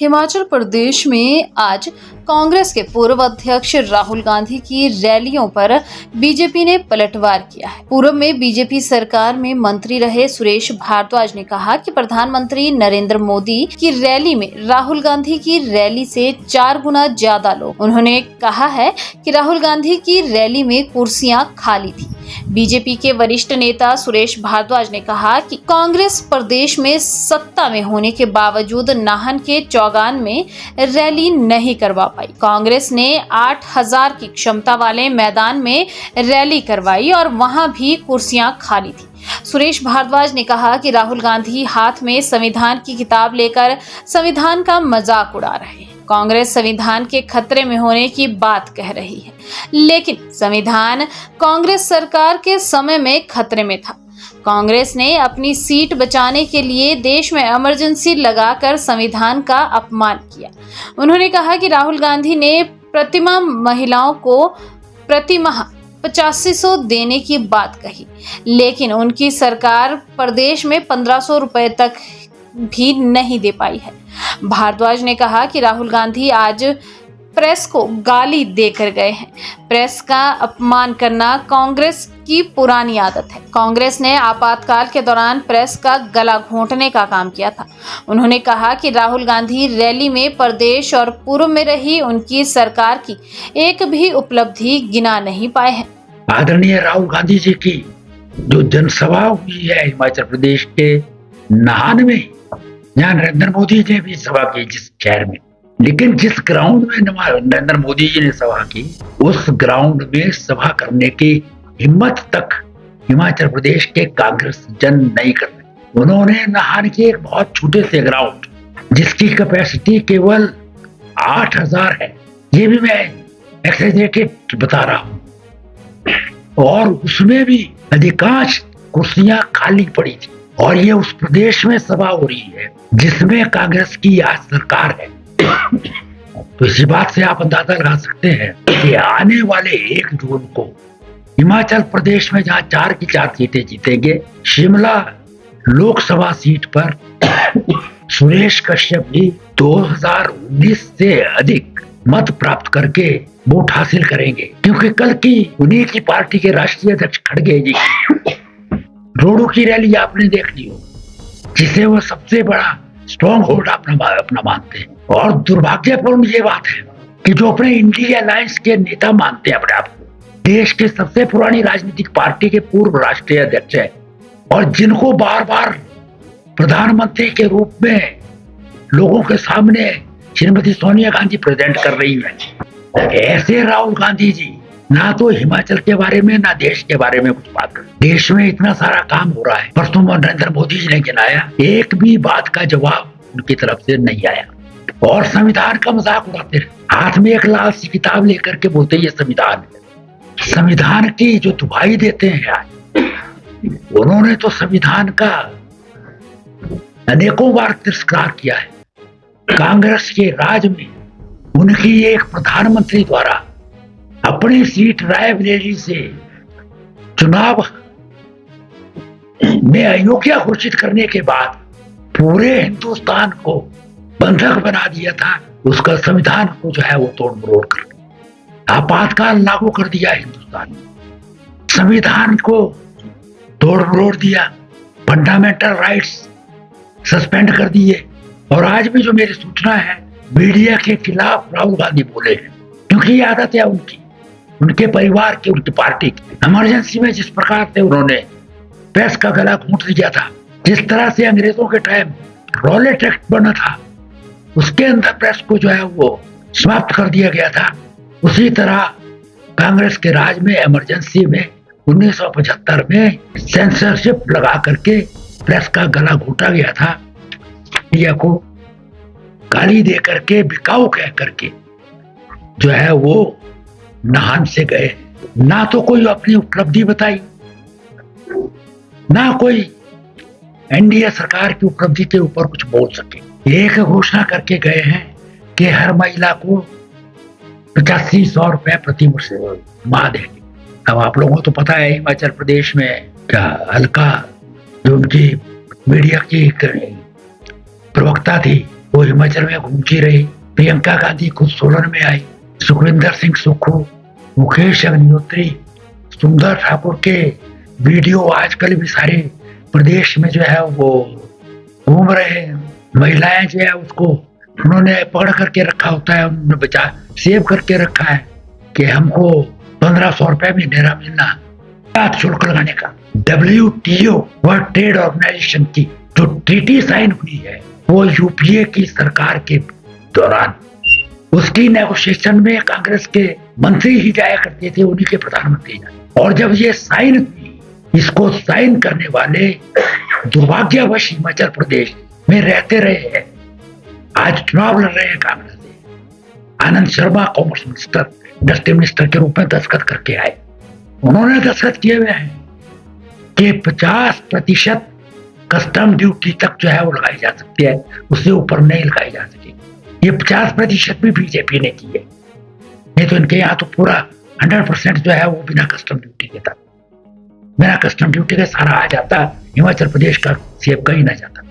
हिमाचल प्रदेश में आज कांग्रेस के पूर्व अध्यक्ष राहुल गांधी की रैलियों पर बीजेपी ने पलटवार किया है। पूर्व में बीजेपी सरकार में मंत्री रहे सुरेश भारद्वाज ने कहा कि प्रधानमंत्री नरेंद्र मोदी की रैली में राहुल गांधी की रैली से 4 गुना ज्यादा लोग। उन्होंने कहा है कि राहुल गांधी की रैली में कुर्सियां खाली थी। बीजेपी के वरिष्ठ नेता सुरेश भारद्वाज ने कहा कि कांग्रेस प्रदेश में सत्ता में होने के बावजूद नाहन के चौगान में रैली नहीं करवा पाई। कांग्रेस ने 8000 की क्षमता वाले मैदान में रैली करवाई और वहां भी कुर्सियां खाली थी। सुरेश भारद्वाज ने कहा कि राहुल गांधी हाथ में संविधान की किताब लेकर संविधान का मजाक उड़ा रहे हैं। कांग्रेस संविधान के खतरे में होने की बात कह रही है, लेकिन संविधान कांग्रेस सरकार के समय में खतरे में था। कांग्रेस ने अपनी सीट बचाने के लिए देश में इमरजेंसी लगाकर संविधान का अपमान किया। उन्होंने कहा कि राहुल गांधी ने प्रतिमा महिलाओं को प्रतिमाह 8500 देने की बात कही, लेकिन उनकी सरकार प्रदेश में 1500 रुपए तक भी नहीं दे पाई है। भारद्वाज ने कहा कि राहुल गांधी आज प्रेस को गाली देकर गए हैं। प्रेस का अपमान करना कांग्रेस की पुरानी आदत है। कांग्रेस ने आपातकाल के दौरान प्रेस का गला घोंटने का काम किया था। उन्होंने कहा कि राहुल गांधी रैली में प्रदेश और पूर्व में रही उनकी सरकार की एक भी उपलब्धि गिना नहीं पाए हैं। आदरणीय राहुल गांधी जी की जो जनसभा हुई है हिमाचल प्रदेश के नाहन में, यहाँ नरेंद्र मोदी जी ने भी सभा की जिस शहर में, लेकिन जिस ग्राउंड में नरेंद्र मोदी जी ने सभा की, उस ग्राउंड में सभा करने की हिम्मत तक हिमाचल प्रदेश के कांग्रेस जन नहीं कर रहे। उन्होंने नाहन के एक बहुत छोटे से ग्राउंड जिसकी कैपेसिटी केवल 8000 है, ये भी मैं एक्सेजरेटेड बता रहा हूँ, और उसमें भी अधिकांश कुर्सियां खाली पड़ी थी। और ये उस प्रदेश में सभा हो रही है जिसमें कांग्रेस की आज सरकार है। तो इसी बात से आप अंदाजा लगा सकते हैं कि आने वाले 1 जून को हिमाचल प्रदेश में जहां 4 की 4 सीटें जीतेंगे, शिमला लोकसभा सीट पर सुरेश कश्यप भी 2019 से अधिक मत प्राप्त करके वोट हासिल करेंगे, क्योंकि कल की उन्हीं की पार्टी के राष्ट्रीय अध्यक्ष खड़गे जी रोडो की रैली आपने देख ली हो, जिसे वो सबसे बड़ा स्ट्रॉन्ग होल्ड अपना मानते हैं। और दुर्भाग्यपूर्ण ये बात है कि जो अपने इंडिया अलायंस के नेता मानते हैं अपने आप को, देश के सबसे पुरानी राजनीतिक पार्टी के पूर्व राष्ट्रीय अध्यक्ष है, और जिनको बार बार प्रधानमंत्री के रूप में लोगों के सामने श्रीमती सोनिया गांधी प्रेजेंट कर रही है, ऐसे राहुल गांधी जी ना तो हिमाचल के बारे में ना देश के बारे में कुछ बात कर। देश में इतना सारा काम हो रहा है, परसों नरेंद्र मोदी जी ने गिनाया, एक भी बात का जवाब उनकी तरफ से नहीं आया, और संविधान का मजाक उड़ाते रहे। हाथ में एक लाल सी किताब लेकर के बोलते ये संविधान है। संविधान की जो दुहाई देते हैं आज, उन्होंने तो संविधान का अनेकों बार तिरस्कार किया है। कांग्रेस के राज में उनकी एक प्रधानमंत्री द्वारा अपनी सीट रायबरेली से चुनाव में अयोग्य घोषित करने के बाद पूरे हिंदुस्तान को बंधक बना दिया था। उसका संविधान को जो है वो तोड़ मरोड़ कर आपातकाल लागू कर दिया हिंदुस्तान में, संविधान को तोड़ मरोड़ दिया, फंडामेंटल राइट्स सस्पेंड कर दिए। और आज भी जो मेरी सूचना है, मीडिया के खिलाफ राहुल गांधी बोले हैं, क्योंकि ये आदत है उनकी, उनके परिवार की, उनकी पार्टी की। इमरजेंसी में जिस प्रकार से उन्होंने प्रेस का गला घोंट दिया था, जिस तरह से अंग्रेजों के टाइम रॉलेट एक्ट बना था, उसके अंदर प्रेस को जो है वो समाप्त कर दिया गया था, उसी तरह कांग्रेस के राज में इमरजेंसी में 1975 में सेंसरशिप लगा करके प्रेस का गला घोटा गया था। मीडिया को गाली दे करके, बिकाऊ कह करके जो है वो नाहन से गए। ना तो कोई अपनी उपलब्धि बताई, ना कोई एनडीए सरकार की उपलब्धि के ऊपर कुछ बोल सके। एक घोषणा करके गए हैं कि हर महिला को 8500 रुपए प्रति माह देंगे। अब आप लोगों को तो पता है हिमाचल प्रदेश में क्या हल्का जो उनकी मीडिया की प्रवक्ता थी वो हिमाचल में घूमती रही। प्रियंका गांधी खुद सोलन में आई। सुखविंदर सिंह सुक्खू, मुकेश अग्निहोत्री, सुंदर ठाकुर के वीडियो आजकल भी सारे प्रदेश में जो है वो घूम रहे हैं। महिलाएं जो है उसको उन्होंने पकड़ करके रखा होता है, उन्होंने बचा सेव करके रखा है कि हमको 1500 रुपए महीने मिलना शुल्क लगाने का। WTO वर्ल्ड ट्रेड ऑर्गेनाइजेशन की जो ट्रीटी साइन हुई है वो यूपीए की सरकार के दौरान, उसकी नेगोशिएशन में कांग्रेस के मंत्री ही जाया करते थे, उन्हीं के प्रधानमंत्री। और जब ये साइन हुई, इसको साइन करने वाले दुर्भाग्यवश हिमाचल प्रदेश में रहते रहे हैं, आज चुनाव लड़ रहे हैं कांग्रेस से। Anand Sharma commerce minister, industry minister के रूप में दस्तखत करके आए। उन्होंने दस्तखत किए हुए हैं कि 50% कस्टम ड्यूटी तक जो है वो लगाई जा सकती है, उससे ऊपर नहीं लगाई जा सकेगी। ये 50% भी बीजेपी ने की है, नहीं तो इनके यहाँ तो पूरा 100% जो है वो बिना कस्टम ड्यूटी के था। बिना कस्टम ड्यूटी के सारा आ जाता, हिमाचल प्रदेश का सेब कहीं ना जाता।